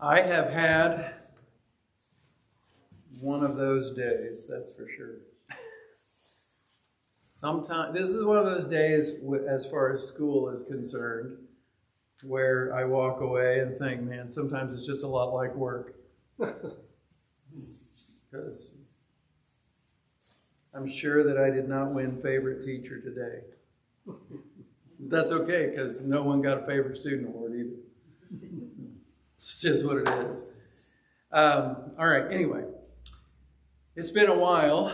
I have had one of those days, that's for sure. Sometimes this is one of those days, as far as school is concerned, where I walk away and think, man, sometimes it's just a lot like work. Because I'm sure that I did not win favorite teacher today. That's okay, because no one got a favorite student award either. It's just what it is. All right, anyway. It's been a while,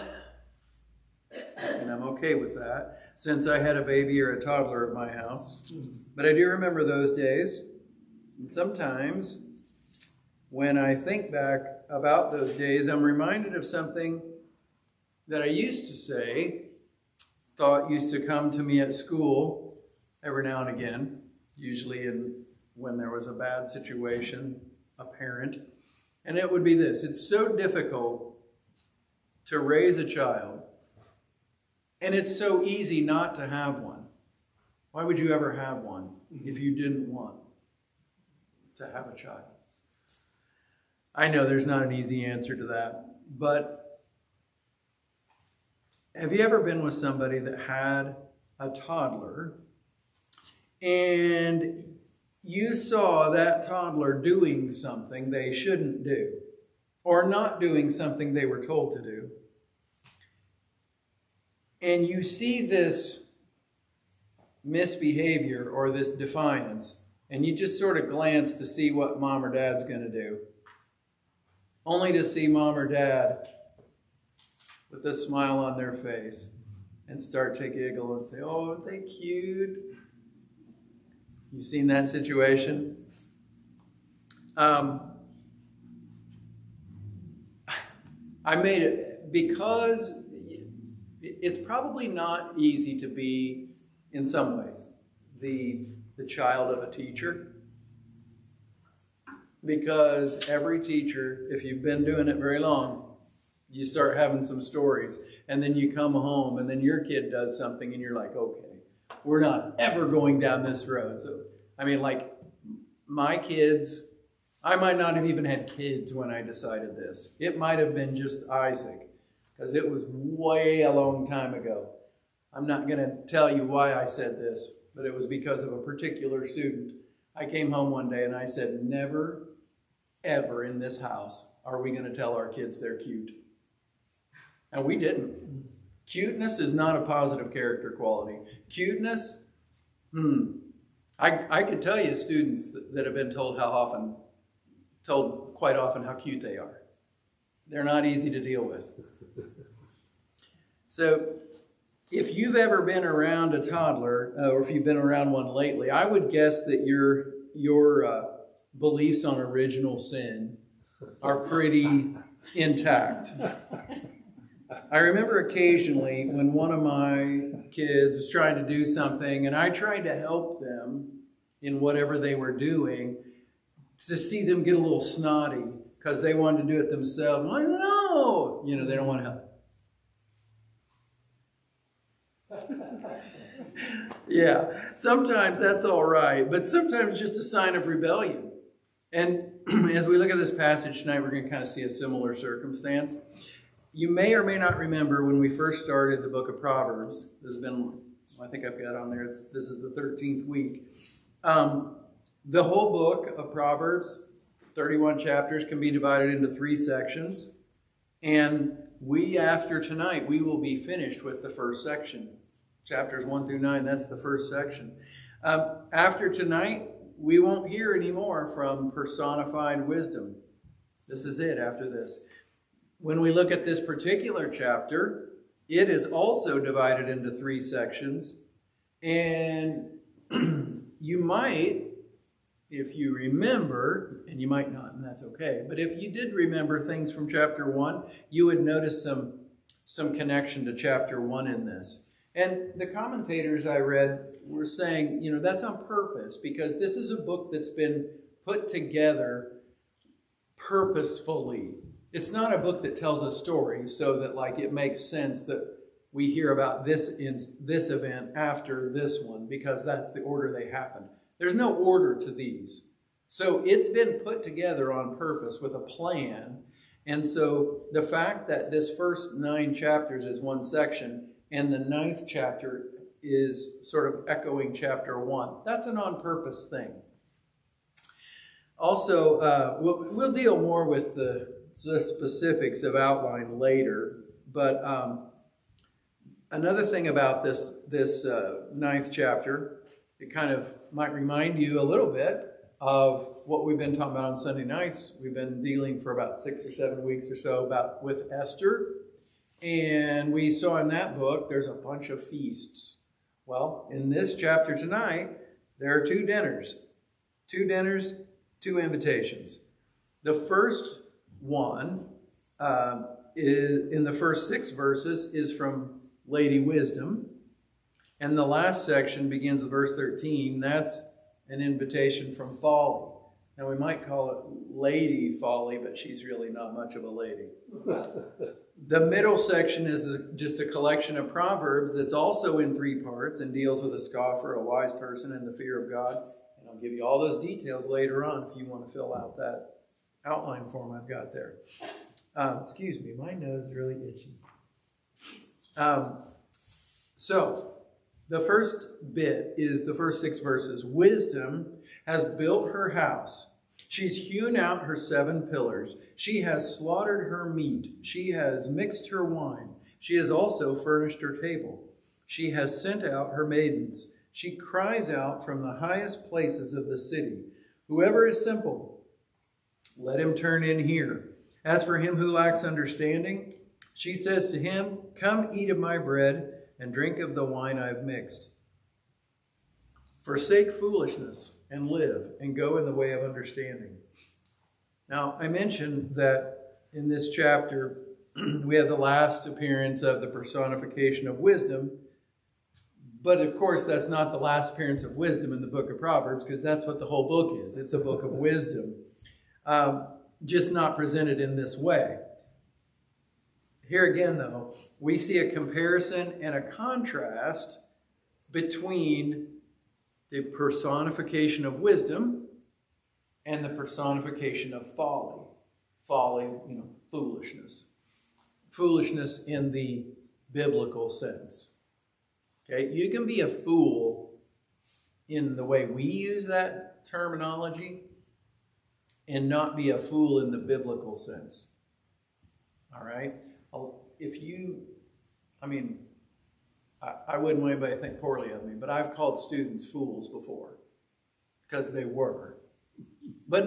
and I'm okay with that, since I had a baby or a toddler at my house. But I do remember those days. And sometimes when I think back about those days, I'm reminded of something that I used to say, thought used to come to me at school every now and again, usually when there was a bad situation apparent. And it would be this: it's so difficult to raise a child, and it's so easy not to have one. Why would you ever have one if you didn't want to have a child? I know there's not an easy answer to that, but have you ever been with somebody that had a toddler and you saw that toddler doing something they shouldn't do, or not doing something they were told to do, and you see this misbehavior or this defiance, and you just sort of glance to see what mom or dad's going to do, only to see mom or dad with a smile on their face and start to giggle and say, "Oh, aren't they cute?" You seen that situation? I made it because it's probably not easy to be, in some ways, the child of a teacher. Because every teacher, if you've been doing it very long, you start having some stories. And then you come home and then your kid does something and you're like, okay, we're not ever going down this road. So, I mean, like my kids, I might not have even had kids when I decided this. It might have been just Isaac, because it was way a long time ago. I'm not going to tell you why I said this, but it was because of a particular student. I came home one day and I said, never, ever in this house are we going to tell our kids they're cute. And we didn't. Cuteness is not a positive character quality. Cuteness, I could tell you students that have been told quite often how cute they are. They're not easy to deal with. So if you've ever been around a toddler, or if you've been around one lately, I would guess that your beliefs on original sin are pretty intact. I remember occasionally when one of my kids was trying to do something and I tried to help them in whatever they were doing, to see them get a little snotty because they wanted to do it themselves. Like, no! They don't want to help. Yeah, sometimes that's all right, but sometimes it's just a sign of rebellion. And as we look at this passage tonight, we're going to kind of see a similar circumstance. You may or may not remember when we first started the book of Proverbs. This has been, I think I've got on there, this is the 13th week. The whole book of Proverbs, 31 chapters, can be divided into 3 sections. And after tonight, we will be finished with the first section. Chapters 1 through 9, that's the first section. After tonight, we won't hear anymore from personified wisdom. This is it after this. When we look at this particular chapter, it is also divided into 3 sections. And you might, if you remember, and you might not, and that's okay, but if you did remember things from chapter 1, you would notice some connection to chapter 1 in this. And the commentators I read were saying, that's on purpose, because this is a book that's been put together purposefully. It's not a book that tells a story so that it makes sense that we hear about this event after this one, because that's the order they happen. There's no order to these. So it's been put together on purpose with a plan. And so the fact that this first 9 chapters is one section and the 9th chapter is sort of echoing chapter 1, that's an on-purpose thing. Also, we'll deal more with the specifics of outline later, but another thing about this 9th chapter, it kind of might remind you a little bit of what we've been talking about on Sunday nights. We've been dealing for about 6 or 7 weeks or so with Esther, and we saw in that book there's a bunch of feasts. Well, in this chapter tonight, there are 2 dinners. 2 dinners, 2 invitations. The first one is in the first 6 verses is from Lady Wisdom. And the last section begins with verse 13. That's an invitation from Folly. Now we might call it Lady Folly, but she's really not much of a lady. The middle section is just a collection of proverbs that's also in 3 parts and deals with a scoffer, a wise person, and the fear of God. And I'll give you all those details later on if you want to fill out that outline form I've got there. Excuse me, my nose is really itchy. So the first bit is the first 6 verses. Wisdom has built her house. She's hewn out her 7 pillars. She has slaughtered her meat. She has mixed her wine. She has also furnished her table. She has sent out her maidens. She cries out from the highest places of the city. Whoever is simple, let him turn in here. As for him who lacks understanding, she says to him, come eat of my bread and drink of the wine I've mixed. Forsake foolishness and live and go in the way of understanding. Now, I mentioned that in this chapter, we have the last appearance of the personification of wisdom. But of course, that's not the last appearance of wisdom in the book of Proverbs, because that's what the whole book is. It's a book of wisdom, just not presented in this way. Here again, though, we see a comparison and a contrast between the personification of wisdom and the personification of folly. Folly, foolishness. Foolishness in the biblical sense. Okay, you can be a fool in the way we use that terminology and not be a fool in the biblical sense. All right? I wouldn't want anybody to think poorly of me, but I've called students fools before because they were. But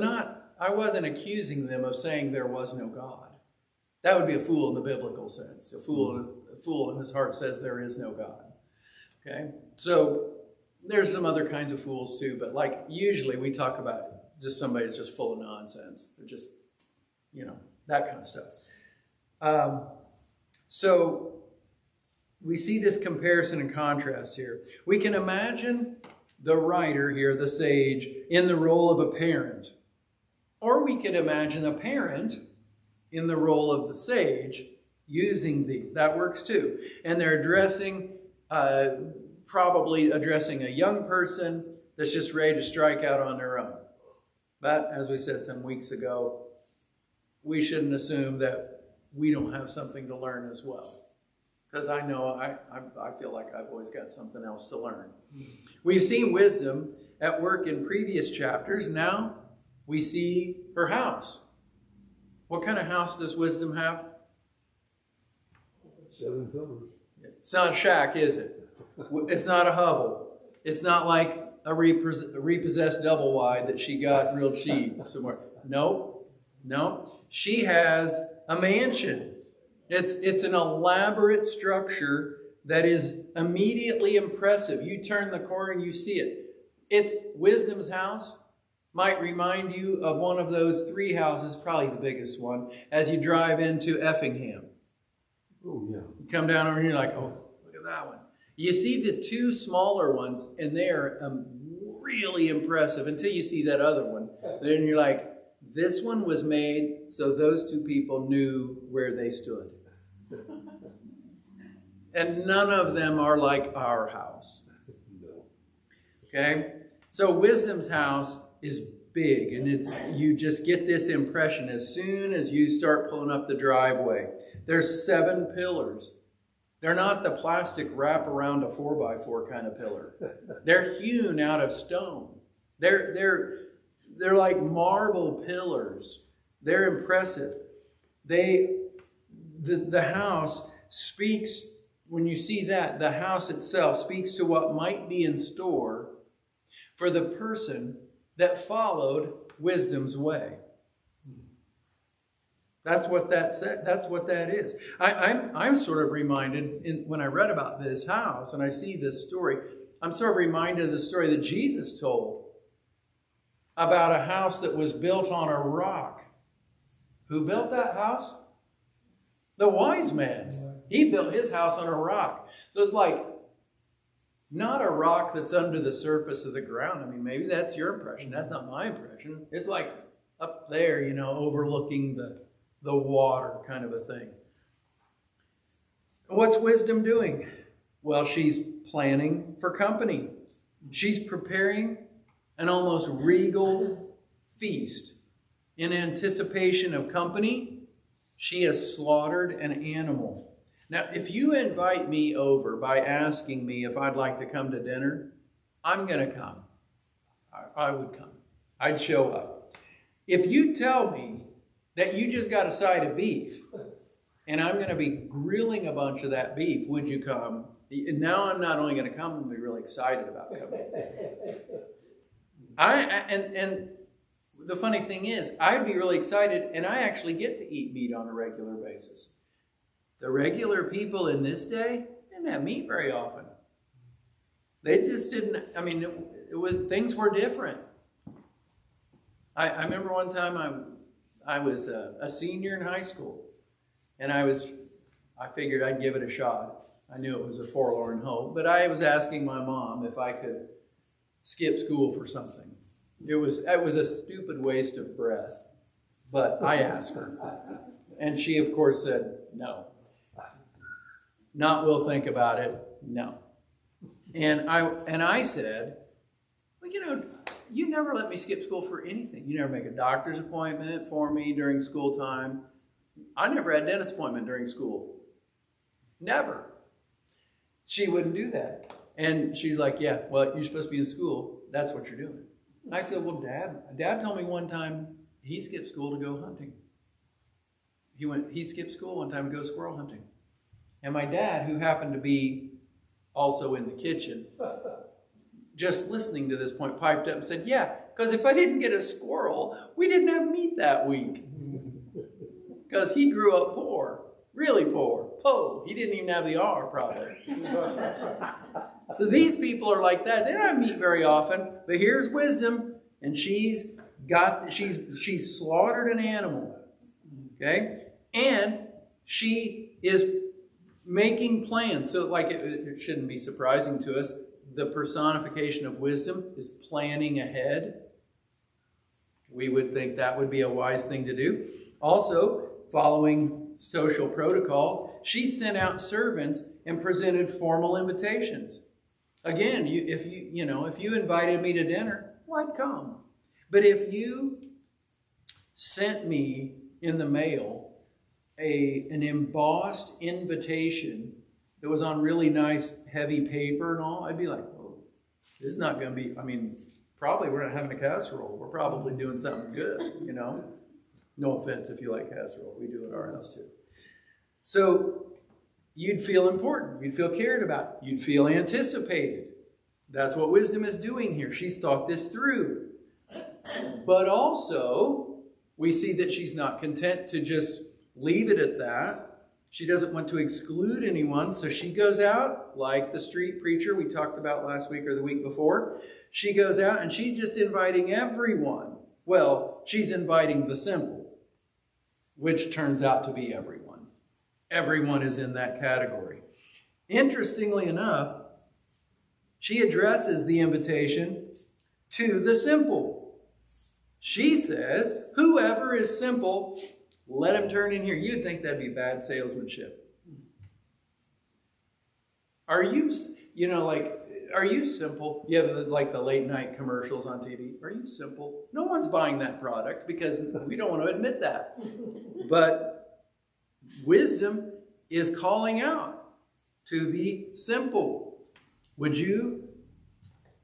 I wasn't accusing them of saying there was no God. That would be a fool in the biblical sense. A fool in his heart says there is no God. Okay? So there's some other kinds of fools too, but usually we talk about just somebody that's just full of nonsense. They're just, that kind of stuff. So we see this comparison and contrast here. We can imagine the writer here, the sage, in the role of a parent. Or we could imagine a parent in the role of the sage using these. That works too. And they're probably addressing a young person that's just ready to strike out on their own. But as we said some weeks ago, we shouldn't assume that we don't have something to learn as well. Because I know I feel like I've always got something else to learn. We've seen wisdom at work in previous chapters. Now we see her house. What kind of house does wisdom have? 7 pillars. It's not a shack, is it? It's not a hovel. It's not like a repossessed double wide that she got real cheap somewhere. No. She has a mansion. It's an elaborate structure that is immediately impressive. You turn the corner and you see it. It's Wisdom's house. Might remind you of one of those 3 houses, probably the biggest one, as you drive into Effingham. Oh, yeah. You come down over and you're like, oh, look at that one. You see the 2 smaller ones, and they're really impressive until you see that other one. Then you're like, this one was made so those 2 people knew where they stood. And none of them are like our house. Okay? So Wisdom's house is big, and you just get this impression as soon as you start pulling up the driveway. There's 7 pillars. They're not the plastic wrap around a 4x4 kind of pillar. They're hewn out of stone. They're like marble pillars. They're impressive. The house speaks, when you see that, the house itself speaks to what might be in store for the person that followed wisdom's way. That's what that said. That's what that is. I'm sort of reminded when I read about this house and I see this story, I'm sort of reminded of the story that Jesus told about a house that was built on a rock. Who built that house? The wise man. He built his house on a rock. So it's like not a rock that's under the surface of the ground. I mean, maybe that's your impression. That's not my impression. It's like up there, overlooking the water kind of a thing. What's wisdom doing? Well, she's planning for company. She's preparing an almost regal feast. In anticipation of company, she has slaughtered an animal. Now, if you invite me over by asking me if I'd like to come to dinner, I'm going to come. I would come. I'd show up. If you tell me that you just got a side of beef and I'm going to be grilling a bunch of that beef, would you come? Now I'm not only going to come, I'm going to be really excited about coming. And the funny thing is, I'd be really excited, and I actually get to eat meat on a regular basis. The regular people in this day didn't have meat very often. They just didn't. I mean, things were different. I remember one time I was a senior in high school, and I figured I'd give it a shot. I knew it was a forlorn hope, but I was asking my mom if I could skip school for something. It was a stupid waste of breath, but I asked her, and she of course said no. Not we'll think about it. No. And I said, well, you never let me skip school for anything. You never make a doctor's appointment for me during school time. I never had a dentist appointment during school. Never. She wouldn't do that. And she's like, yeah, well, you're supposed to be in school. That's what you're doing. I said, well, Dad told me one time he skipped school to go hunting. He skipped school one time to go squirrel hunting. And my dad, who happened to be also in the kitchen, just listening to this point, piped up and said, yeah, because if I didn't get a squirrel, we didn't have meat that week. Because he grew up poor, really poor. Po. He didn't even have the R, probably. So these people are like that. They don't have meat very often. But here's wisdom, and she's slaughtered an animal. Okay? And she is making plans. So like it shouldn't be surprising to us. The personification of wisdom is planning ahead. We would think that would be a wise thing to do. Also, following social protocols, she sent out servants and presented formal invitations. Again, if you invited me to dinner, well, I'd come. But if you sent me in the mail an embossed invitation that was on really nice heavy paper and all, I'd be like, oh, this is not going to be, probably we're not having a casserole. We're probably doing something good, No offense if you like casserole. We do at our house too. So you'd feel important. You'd feel cared about. You'd feel anticipated. That's what wisdom is doing here. She's thought this through. But also, we see that she's not content to just leave it at that. She doesn't want to exclude anyone, so she goes out like the street preacher we talked about last week or the week before. She goes out and she's just inviting everyone. Well, she's inviting the simple, which turns out to be everyone. Everyone is in that category. Interestingly enough, she addresses the invitation to the simple. She says, whoever is simple, let him turn in here. You'd think that'd be bad salesmanship. Are you, Are you simple? You have like the late night commercials on TV. Are you simple? No one's buying that product because we don't want to admit that. But wisdom is calling out to the simple. Would you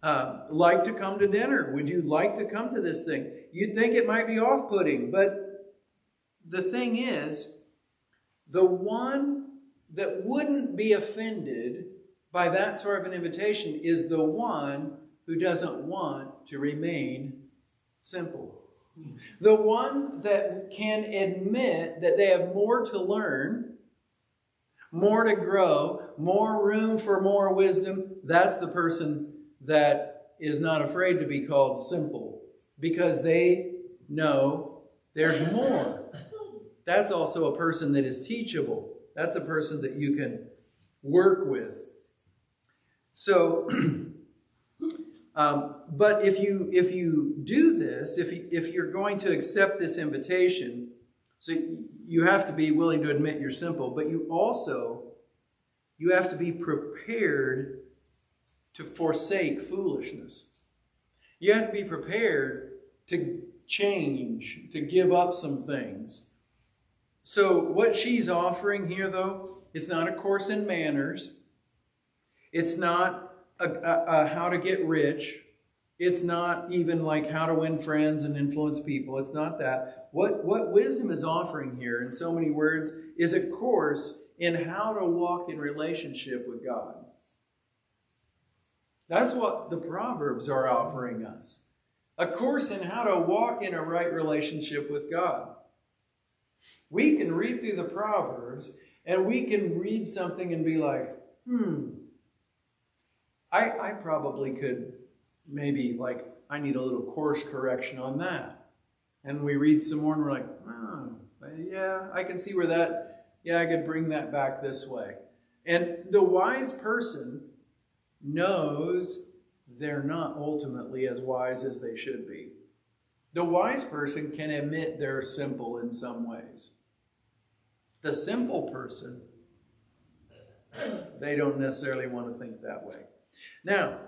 like to come to dinner? Would you like to come to this thing? You'd think it might be off-putting, but the thing is, the one that wouldn't be offended by that sort of an invitation is the one who doesn't want to remain simple. The one that can admit that they have more to learn, more to grow, more room for more wisdom, that's the person that is not afraid to be called simple because they know there's more. That's also a person that is teachable. That's a person that you can work with. So, but if you do this, if you're going to accept this invitation, so you have to be willing to admit you're simple, but you have to be prepared to forsake foolishness. You have to be prepared to change, to give up some things. So what she's offering here, though, is not a course in manners. It's not a how to get rich. It's not even like how to win friends and influence people. It's not that. What wisdom is offering here, in so many words, is a course in how to walk in relationship with God. That's what the Proverbs are offering us. A course in how to walk in a right relationship with God. We can read through the Proverbs and we can read something and be like, I probably could maybe I need a little course correction on that. And we read some more and we're like, yeah, I can see where I could bring that back this way. And the wise person knows they're not ultimately as wise as they should be. The wise person can admit they're simple in some ways. The simple person, they don't necessarily want to think that way. Now,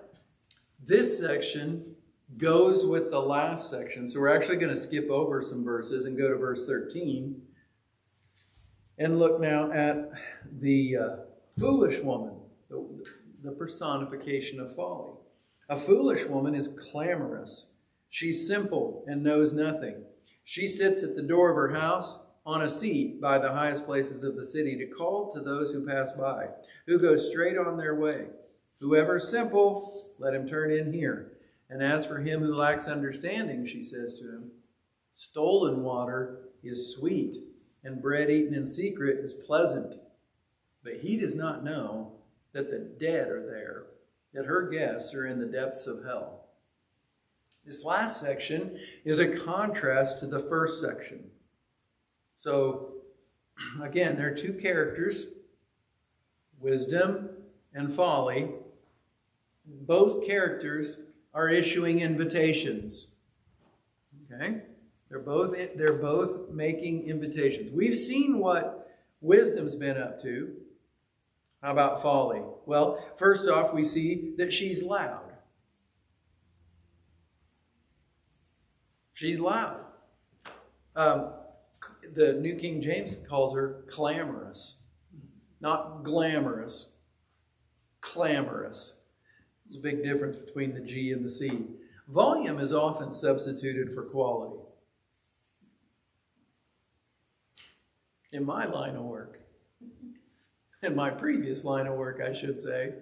this section goes with the last section, so we're actually going to skip over some verses and go to verse 13 and look now at the foolish woman, the personification of folly. A foolish woman is clamorous. She's simple and knows nothing. She sits at the door of her house on a seat by the highest places of the city to call to those who pass by, who go straight on their way. Whoever's simple, let him turn in here. And as for him who lacks understanding, she says to him, stolen water is sweet, and bread eaten in secret is pleasant. But he does not know that the dead are there, that her guests are in the depths of hell. This last section is a contrast to the first section. So, again, there are two characters, wisdom and folly. Both characters are issuing invitations. Okay? They're both making invitations. We've seen what wisdom's been up to. How about folly? Well, first off, we see that she's loud. She's loud. The New King James calls her clamorous. Not glamorous. Clamorous. There's a big difference between the G and the C. Volume is often substituted for quality. In my line of work. In my previous line of work, I should say.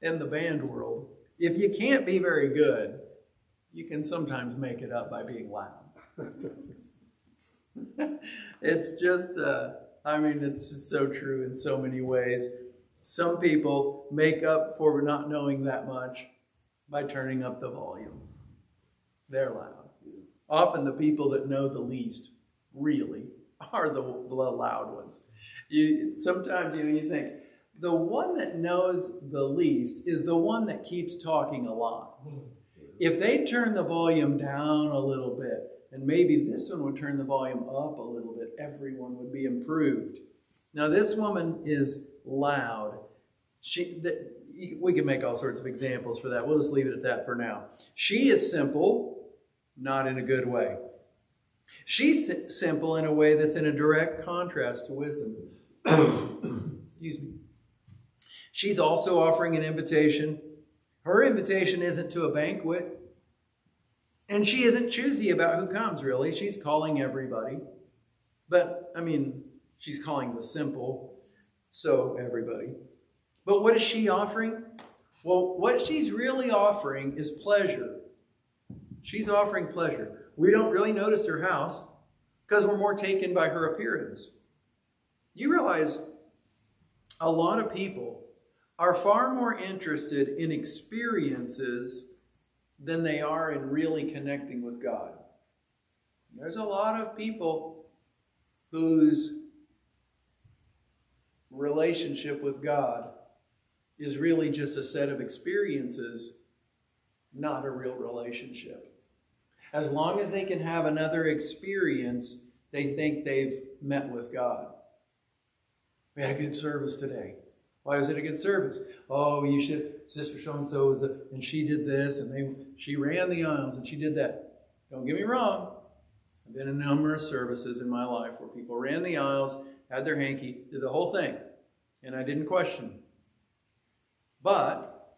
In the band world. If you can't be very good, you can sometimes make it up by being loud. It's just, it's just so true in so many ways. Some people make up for not knowing that much by turning up the volume. They're loud. Often the people that know the least really are the loud ones. Sometimes you think, the one that knows the least is the one that keeps talking a lot. If they turn the volume down a little bit, and maybe this one would turn the volume up a little bit, everyone would be improved. Now this woman is loud. we can make all sorts of examples for that. We'll just leave it at that for now. She is simple, not in a good way. She's simple in a way that's in a direct contrast to wisdom. Excuse me. She's also offering an invitation. Her invitation isn't to a banquet. And she isn't choosy about who comes, really. She's calling everybody. But, she's calling the simple, so everybody. But what is she offering? Well, what she's really offering is pleasure. She's offering pleasure. We don't really notice her house because we're more taken by her appearance. You realize a lot of people are far more interested in experiences than they are in really connecting with God. There's a lot of people whose relationship with God is really just a set of experiences, not a real relationship. As long as they can have another experience, they think they've met with God. We had a good service today. Why was it a good service? Oh, you should, Sister so-and-so was and she did this, and she ran the aisles, and she did that. Don't get me wrong. I've been in numerous services in my life where people ran the aisles, had their hanky, did the whole thing, and I didn't question. But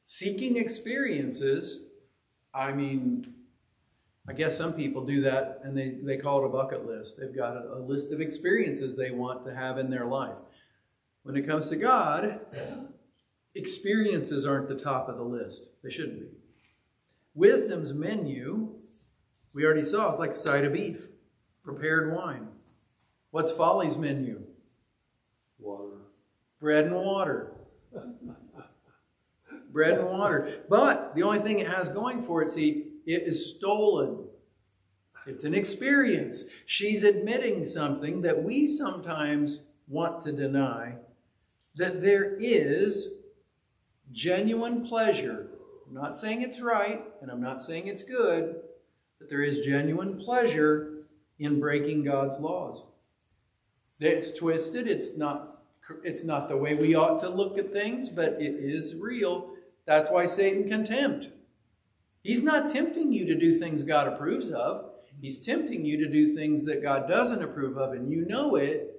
seeking experiences, I guess some people do that, and they call it a bucket list. They've got a list of experiences they want to have in their life. When it comes to God, experiences aren't the top of the list. They shouldn't be. Wisdom's menu, we already saw, it's like a side of beef, prepared wine. What's folly's menu? Water. Bread and water. Bread and water. But the only thing it has going for it, it is stolen. It's an experience. She's admitting something that we sometimes want to deny, that there is genuine pleasure. I'm not saying it's right, and I'm not saying it's good, but there is genuine pleasure in breaking God's laws. It's twisted. It's not the way we ought to look at things, but it is real. That's why Satan can tempt. He's not tempting you to do things God approves of. He's tempting you to do things that God doesn't approve of, and you know it,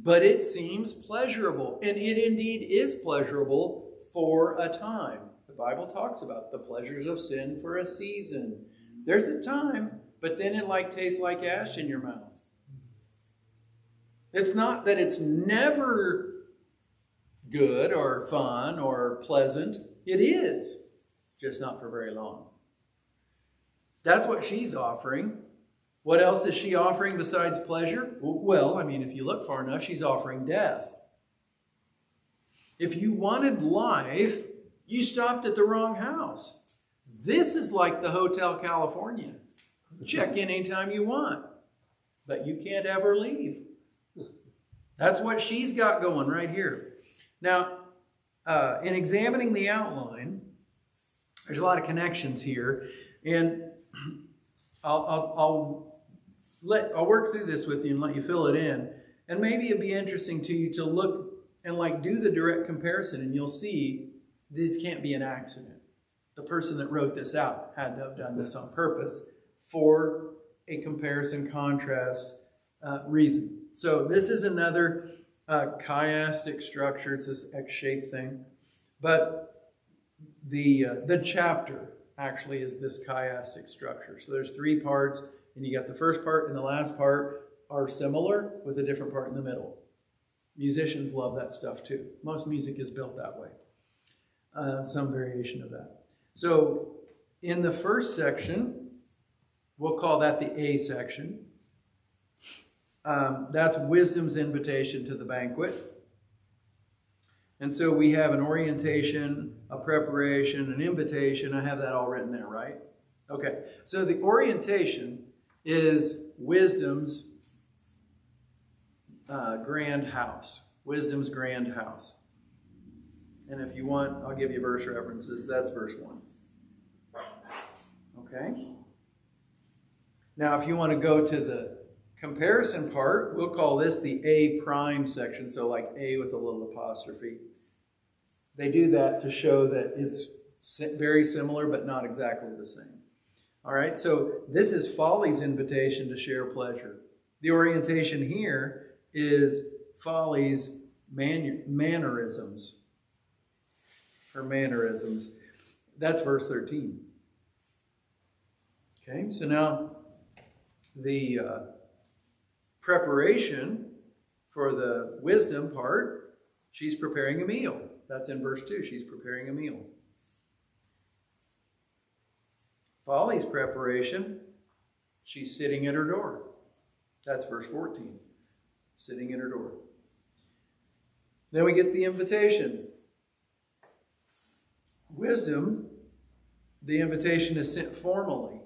but it seems pleasurable. And it indeed is pleasurable for a time. The Bible talks about the pleasures of sin for a season. There's a time, but then it tastes like ash in your mouth. It's not that it's never good or fun or pleasant. It is, just not for very long. That's what she's offering. What else is she offering besides pleasure? Well, if you look far enough, she's offering death. If you wanted life, you stopped at the wrong house. This is like the Hotel California. Check in anytime you want, but you can't ever leave. That's what she's got going right here. Now, in examining the outline, there's a lot of connections here, and I'll work through this with you and let you fill it in. And maybe it'd be interesting to you to look and do the direct comparison, and you'll see this can't be an accident. The person that wrote this out had to have done this on purpose for a comparison contrast reason. So this is another chiastic structure. It's this X-shaped thing. But the chapter actually is this chiastic structure. So there's 3 parts, and you got the first part and the last part are similar with a different part in the middle. Musicians love that stuff too. Most music is built that way. Some variation of that. So in the first section, we'll call that the A section. That's wisdom's invitation to the banquet. And so we have an orientation, a preparation, an invitation. I have that all written there, right? Okay. So the orientation is wisdom's grand house. Wisdom's grand house. And if you want, I'll give you verse references. That's verse 1. Okay? Now, if you want to go to the comparison part, we'll call this the A prime section. So like A with a little apostrophe. They do that to show that it's very similar but not exactly the same. All right, so this is folly's invitation to share pleasure. The orientation here is folly's mannerisms. Her mannerisms. That's verse 13. Okay, so now the preparation for the wisdom part, she's preparing a meal. That's in verse 2. She's preparing a meal. Folly's preparation, she's sitting at her door. That's verse 14. Sitting at her door. Then we get the invitation. Wisdom, the invitation is sent formally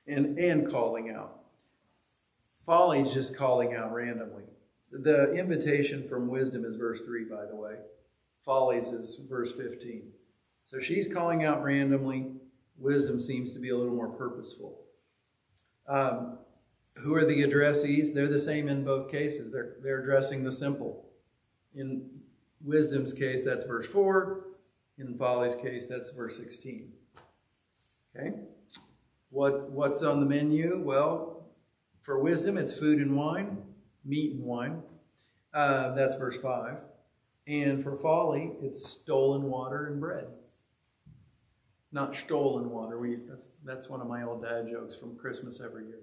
and calling out. Folly's just calling out randomly. The invitation from wisdom is verse 3, by the way. Folly's is verse 15. So she's calling out randomly. Wisdom seems to be a little more purposeful. Who are the addressees? They're the same in both cases. They're addressing the simple. In wisdom's case, that's verse 4. In folly's case, that's verse 16. Okay? What's on the menu? Well, for wisdom, it's food and wine, meat and wine. That's verse 5. And for folly, it's stolen water and bread. Not stolen water. That's one of my old dad jokes from Christmas every year.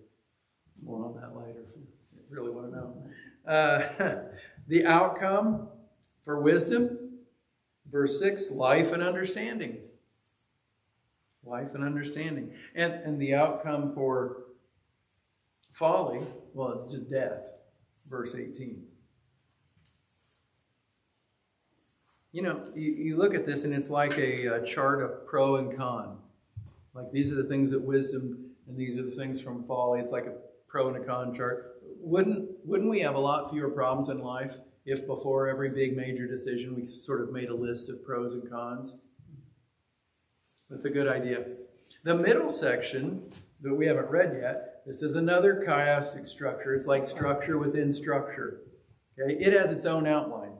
More on that later if you really want to know. The outcome for wisdom, verse 6, life and understanding. Life and understanding. And the outcome for folly, well, it's just death, verse 18. You know, you look at this and it's like a chart of pro and con. Like these are the things that wisdom and these are the things from folly. It's like a pro and a con chart. Wouldn't we have a lot fewer problems in life if before every big major decision we sort of made a list of pros and cons? That's a good idea. The middle section that we haven't read yet, this is another chiastic structure. It's like structure within structure. Okay, it has its own outline.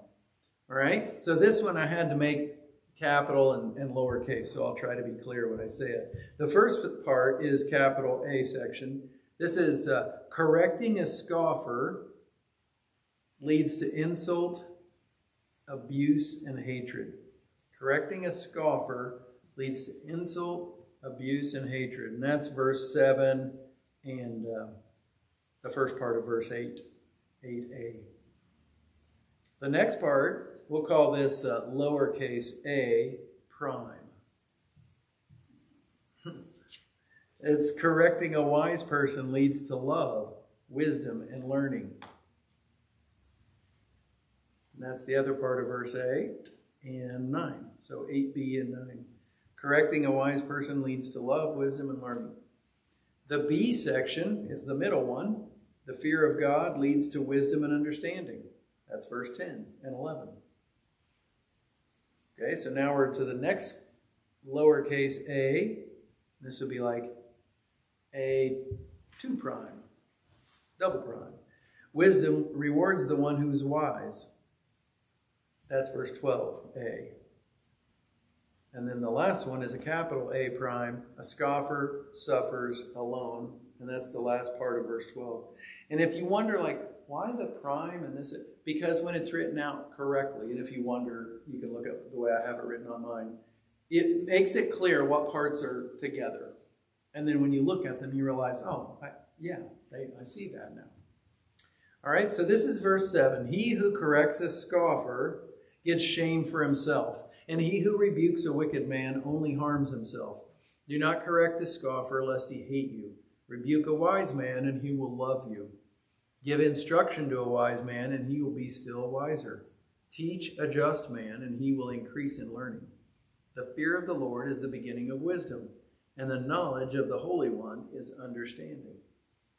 All right, so this one I had to make capital and lowercase, so I'll try to be clear when I say it. The first part is capital A section. This is correcting a scoffer leads to insult, abuse, and hatred. Correcting a scoffer leads to insult, abuse, and hatred. And that's verse 7 and the first part of verse 8, 8a. The next part, we'll call this lowercase a prime. It's correcting a wise person leads to love, wisdom, and learning. And that's the other part of verse 8 and 9. So 8b and 9. Correcting a wise person leads to love, wisdom, and learning. The B section is the middle one. The fear of God leads to wisdom and understanding. That's verse 10 and 11. Okay, so now we're to the next lowercase a. This would be like a 2 prime, double prime. Wisdom rewards the one who is wise. That's verse 12a. And then the last one is a capital A prime. A scoffer suffers alone. And that's the last part of verse 12. And if you wonder, like, why the prime and this? Because when it's written out correctly, and if you wonder, you can look at the way I have it written on mine. It makes it clear what parts are together. And then when you look at them, you realize, oh, I see that now. All right, so this is verse 7. He who corrects a scoffer gets shame for himself, and he who rebukes a wicked man only harms himself. Do not correct a scoffer, lest he hate you. Rebuke a wise man, and he will love you. Give instruction to a wise man, and he will be still wiser. Teach a just man, and he will increase in learning. The fear of the Lord is the beginning of wisdom, and the knowledge of the Holy One is understanding.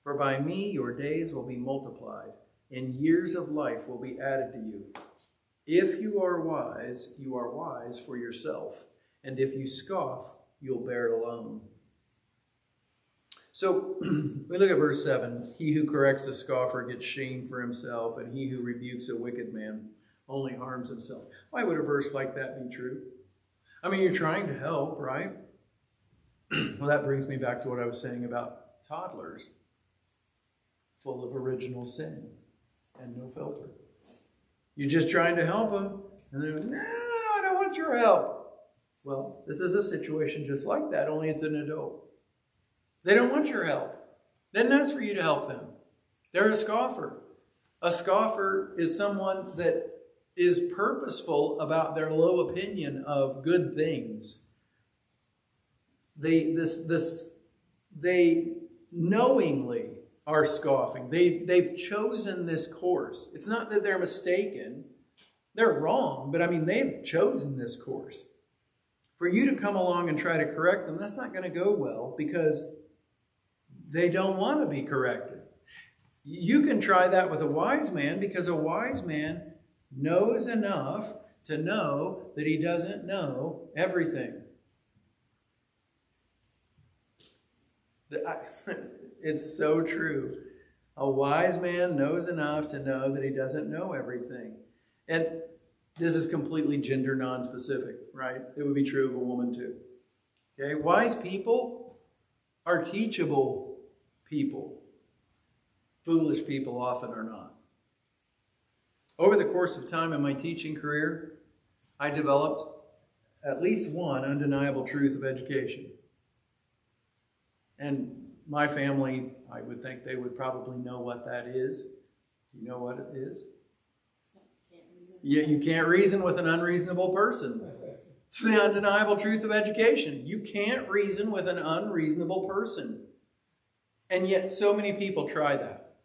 For by me your days will be multiplied, and years of life will be added to you. If you are wise for yourself, and if you scoff, you'll bear it alone. So we look at verse 7. He who corrects a scoffer gets shame for himself, and he who rebukes a wicked man only harms himself. Why would a verse like that be true? I mean, you're trying to help, right? Well, that brings me back to what I was saying about toddlers, full of original sin and no filter. You're just trying to help them, and they're, no, I don't want your help. Well, this is a situation just like that, only it's an adult. They don't want your help. They didn't ask for you to help them. They're a scoffer. A scoffer is someone that is purposeful about their low opinion of good things. They knowingly are scoffing. They've chosen this course. It's not that they're mistaken. They're wrong, but I mean, they've chosen this course. For you to come along and try to correct them, that's not going to go well because they don't want to be corrected. You can try that with a wise man because a wise man knows enough to know that he doesn't know everything. It's so true. A wise man knows enough to know that he doesn't know everything. And this is completely gender non-specific, right? It would be true of a woman too. Okay? Wise people are teachable people. Foolish people often are not. Over the course of time in my teaching career, I developed at least one undeniable truth of education. And my family, I would think they would probably know what that is. Do you know what it is? You can't reason with an unreasonable person. It's the undeniable truth of education. You can't reason with an unreasonable person. And yet so many people try that.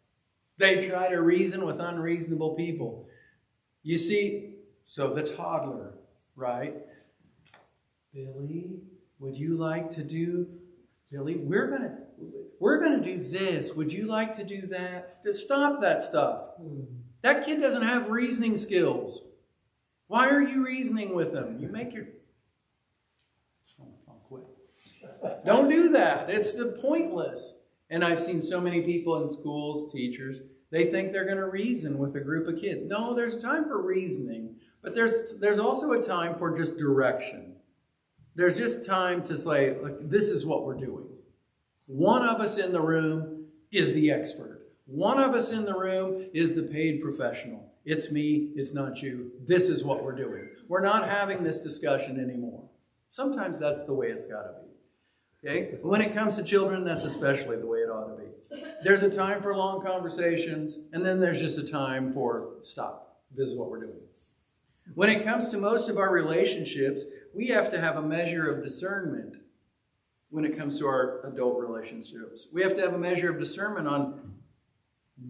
They try to reason with unreasonable people. You see, so the toddler, right? Billy, would you like to do... Billy, we're gonna do this. Would you like to do that? Just stop that stuff. That kid doesn't have reasoning skills. Why are you reasoning with them? You make your... I'll quit. Don't do that. It's pointless. And I've seen so many people in schools, teachers, they think they're going to reason with a group of kids. No, there's a time for reasoning, but there's also a time for just direction. There's just time to say, look, this is what we're doing. One of us in the room is the expert. One of us in the room is the paid professional. It's me, it's not you. This is what we're doing. We're not having this discussion anymore. Sometimes that's the way it's got to be. Okay? When it comes to children, that's especially the way it ought to be. There's a time for long conversations, and then there's just a time for stop. This is what we're doing. When it comes to most of our relationships, we have to have a measure of discernment when it comes to our adult relationships. We have to have a measure of discernment on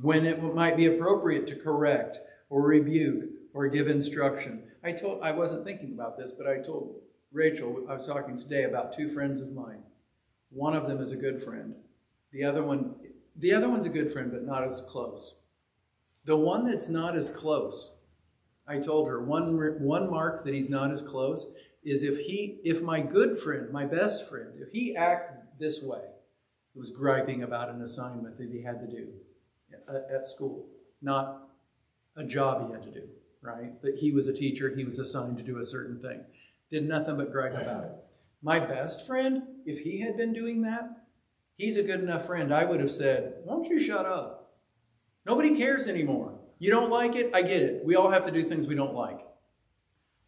when it might be appropriate to correct or rebuke or give instruction. I wasn't thinking about this, but I told Rachel, I was talking today about two friends of mine. One of them is a good friend. The other one's a good friend, but not as close. The one that's not as close, I told her, one mark that he's not as close is if my good friend, my best friend, if he acted this way, he was griping about an assignment that he had to do at school, not a job he had to do, right? But he was a teacher, he was assigned to do a certain thing. Did nothing but gripe about it. My best friend, if he had been doing that, he's a good enough friend. I would have said, why don't you shut up? Nobody cares anymore. You don't like it? I get it. We all have to do things we don't like.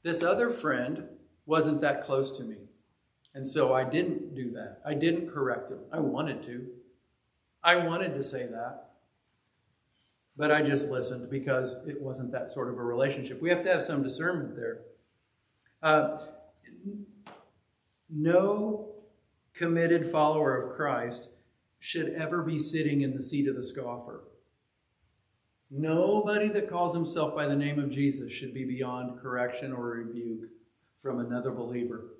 This other friend wasn't that close to me. And so I didn't do that. I didn't correct him. I wanted to. I wanted to say that. But I just listened because it wasn't that sort of a relationship. We have to have some discernment there. No committed follower of Christ should ever be sitting in the seat of the scoffer. Nobody that calls himself by the name of Jesus should be beyond correction or rebuke from another believer.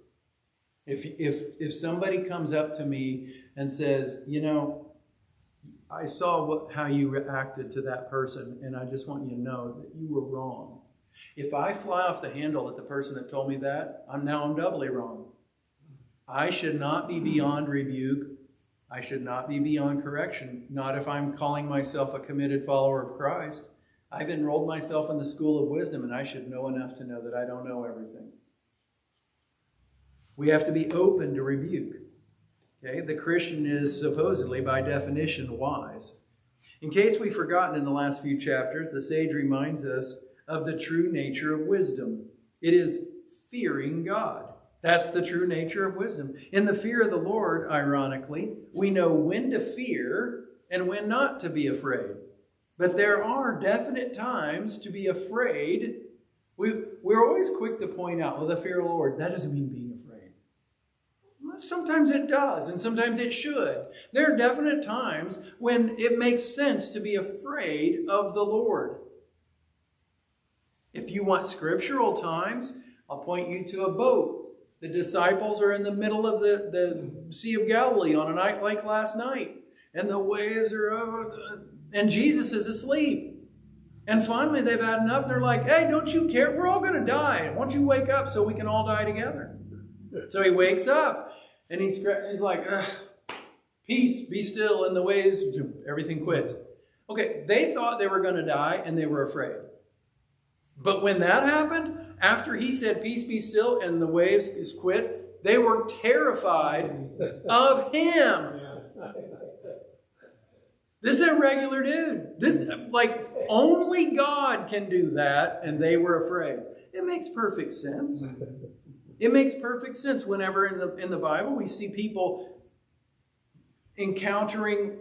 If somebody comes up to me and says, you know, I saw how you reacted to that person, and I just want you to know that you were wrong. If I fly off the handle at the person that told me that, I'm doubly wrong. I should not be beyond rebuke. I should not be beyond correction. Not if I'm calling myself a committed follower of Christ. I've enrolled myself in the school of wisdom, and I should know enough to know that I don't know everything. We have to be open to rebuke. Okay? The Christian is supposedly, by definition, wise. In case we've forgotten in the last few chapters, the sage reminds us of the true nature of wisdom. It is fearing God. That's the true nature of wisdom. In the fear of the Lord, ironically, we know when to fear and when not to be afraid. But there are definite times to be afraid. We're always quick to point out, well, the fear of the Lord, that doesn't mean being afraid. Well, sometimes it does, and sometimes it should. There are definite times when it makes sense to be afraid of the Lord. If you want scriptural times, I'll point you to a boat. The disciples are in the middle of the Sea of Galilee on a night like last night. And the waves are over, and Jesus is asleep. And finally they've had enough. They're like, hey, don't you care? We're all going to die. Why don't you wake up so we can all die together? So he wakes up, and he's like, peace, be still, and the waves, everything quits. Okay, they thought they were going to die, and they were afraid. But when that happened, after he said, peace, be still, and the waves quit, they were terrified of him. This is a regular dude. This, like, only God can do that, and they were afraid. It makes perfect sense. It makes perfect sense whenever in the Bible we see people encountering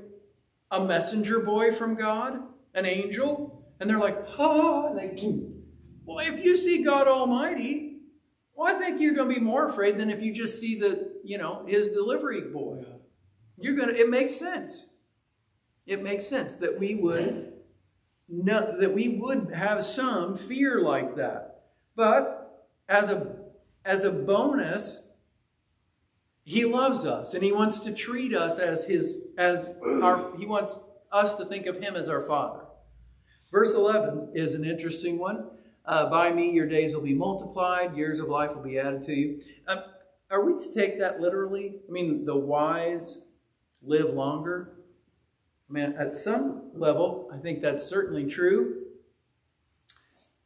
a messenger boy from God, an angel, and they're like, oh, and they, well, if you see God Almighty, well, I think you're going to be more afraid than if you just see his delivery boy. It makes sense. It makes sense that we would have some fear like that. But as a bonus, he loves us, and he wants to treat us he wants us to think of him as our Father. Verse 11 is an interesting one. By me your days will be multiplied, years of life will be added to you. Are we to take that literally? I mean, the wise live longer. I mean, at some level, I think that's certainly true.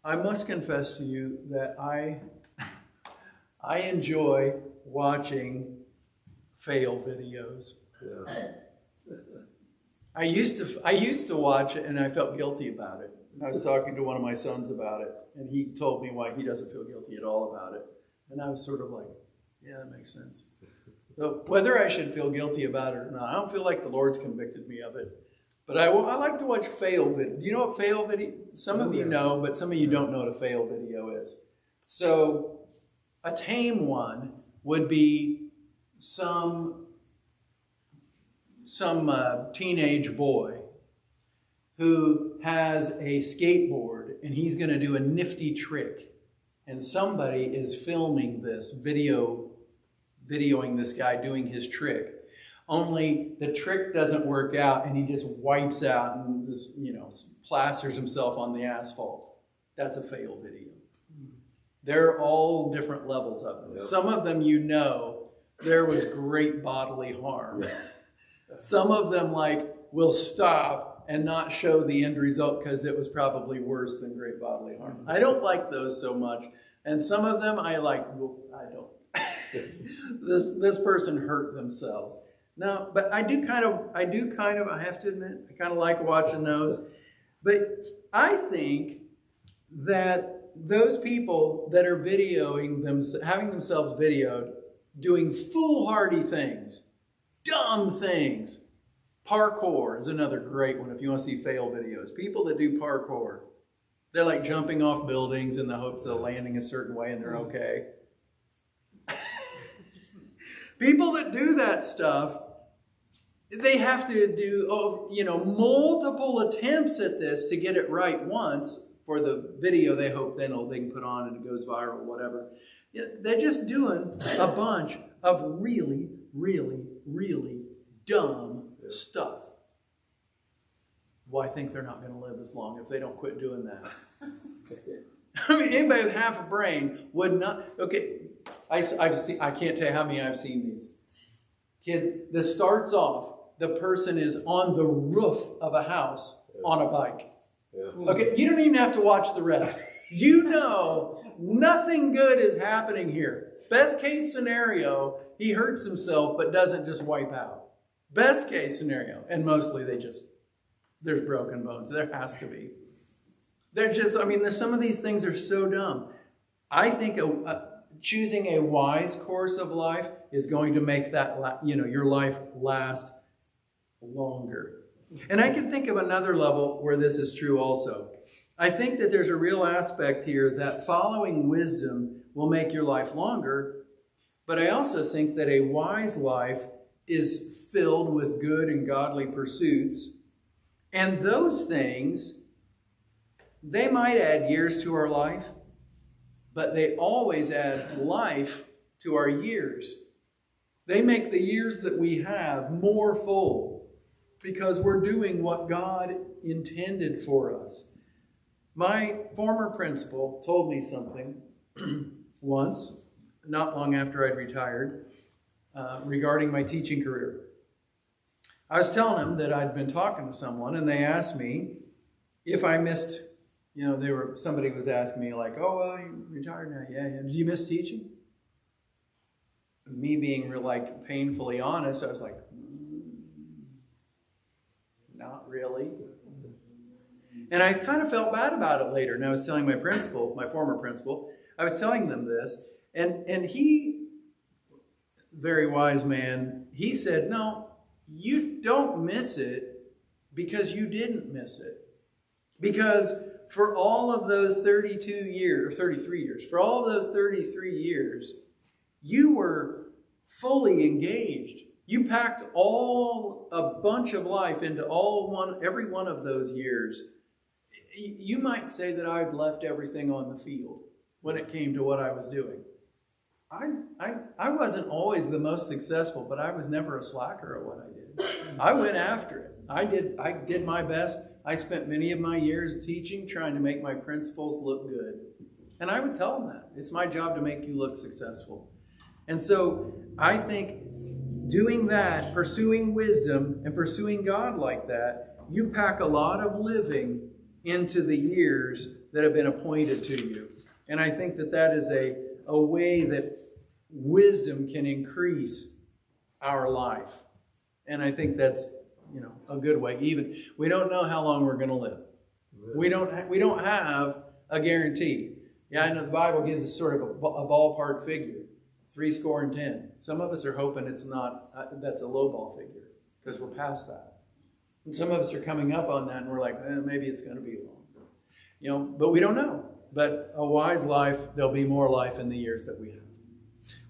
I must confess to you that I enjoy watching fail videos. Yeah. I used to watch it, and I felt guilty about it. I was talking to one of my sons about it, and he told me why he doesn't feel guilty at all about it. And I was sort of like, yeah, that makes sense. So whether I should feel guilty about it or not, I don't feel like the Lord's convicted me of it. But I like to watch fail video. Do you know what fail video? Some of you know, but some of you don't know what a fail video is. So a tame one would be some teenage boy who has a skateboard, and he's going to do a nifty trick. And somebody is filming this, videoing this guy doing his trick. Only the trick doesn't work out, and he just wipes out and just, plasters himself on the asphalt. That's a fail video. There are all different levels of them. Yep. Some of them there was great bodily harm. Some of them will stop and not show the end result because it was probably worse than great bodily harm. I don't like those so much. And some of them I like, well, I don't. This person hurt themselves. No, but I have to admit, I kind of like watching those. But I think that those people that are videoing them, having themselves videoed, doing foolhardy things, dumb things. Parkour is another great one if you want to see fail videos. People that do parkour, they're like jumping off buildings in the hopes of landing a certain way and they're okay. People that do that stuff, they have to do multiple attempts at this to get it right once for the video they hope they can put on and it goes viral or whatever. They're just doing a bunch of really, really, really dumb stuff. Well, I think they're not going to live as long if they don't quit doing that. I mean, anybody with half a brain would not. Okay, I can't tell you how many I've seen these. Kid, this starts off, the person is on the roof of a house on a bike. Yeah. Okay, you don't even have to watch the rest. You know nothing good is happening here. Best case scenario, he hurts himself but doesn't just wipe out. Best case scenario, and mostly there's broken bones. There has to be. Some of these things are so dumb. I think choosing a wise course of life is going to make that, your life last longer. And I can think of another level where this is true also. I think that there's a real aspect here that following wisdom will make your life longer, but I also think that a wise life is filled with good and godly pursuits, and those things, they might add years to our life, but they always add life to our years. They make the years that we have more full because we're doing what God intended for us. My former principal told me something once, not long after I'd retired, regarding my teaching career. I was telling him that I'd been talking to someone, and they asked me if I missed, somebody was asking me like, "Oh, well, you retired now. Yeah. Did you miss teaching?" Me being painfully honest, I was like, not really. And I kind of felt bad about it later. And I was telling my former principal, I was telling them this, and he, very wise man, he said, "No, you don't miss it because you didn't miss it. Because for all of those 32 years, or 33 years, for all of those 33 years, you were fully engaged. You packed a bunch of life into every one of those years. You might say that I'd left everything on the field when it came to what I was doing. I wasn't always the most successful, but I was never a slacker at what I did. I went after it. I did my best. I spent many of my years teaching, trying to make my principals look good. And I would tell them that. It's my job to make you look successful. And so I think doing that, pursuing wisdom and pursuing God like that, you pack a lot of living into the years that have been appointed to you. And I think that is a way that wisdom can increase our life. And I think that's, a good way. Even we don't know how long we're going to live. We don't have a guarantee. Yeah, I know the Bible gives us sort of a ballpark figure, 70. Some of us are hoping it's not. That's a low ball figure because we're past that. And some of us are coming up on that, and we're like, maybe it's going to be long. But we don't know. But a wise life, there'll be more life in the years that we have.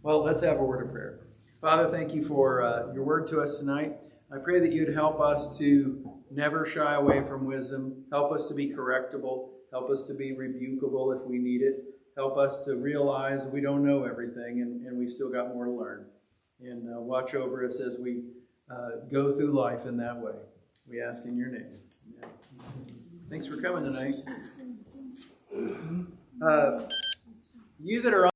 Well, let's have a word of prayer. Father, thank you for your word to us tonight. I pray that you'd help us to never shy away from wisdom. Help us to be correctable. Help us to be rebukable if we need it. Help us to realize we don't know everything and we still got more to learn. And watch over us as we go through life in that way. We ask in your name. Amen. Thanks for coming tonight. You that are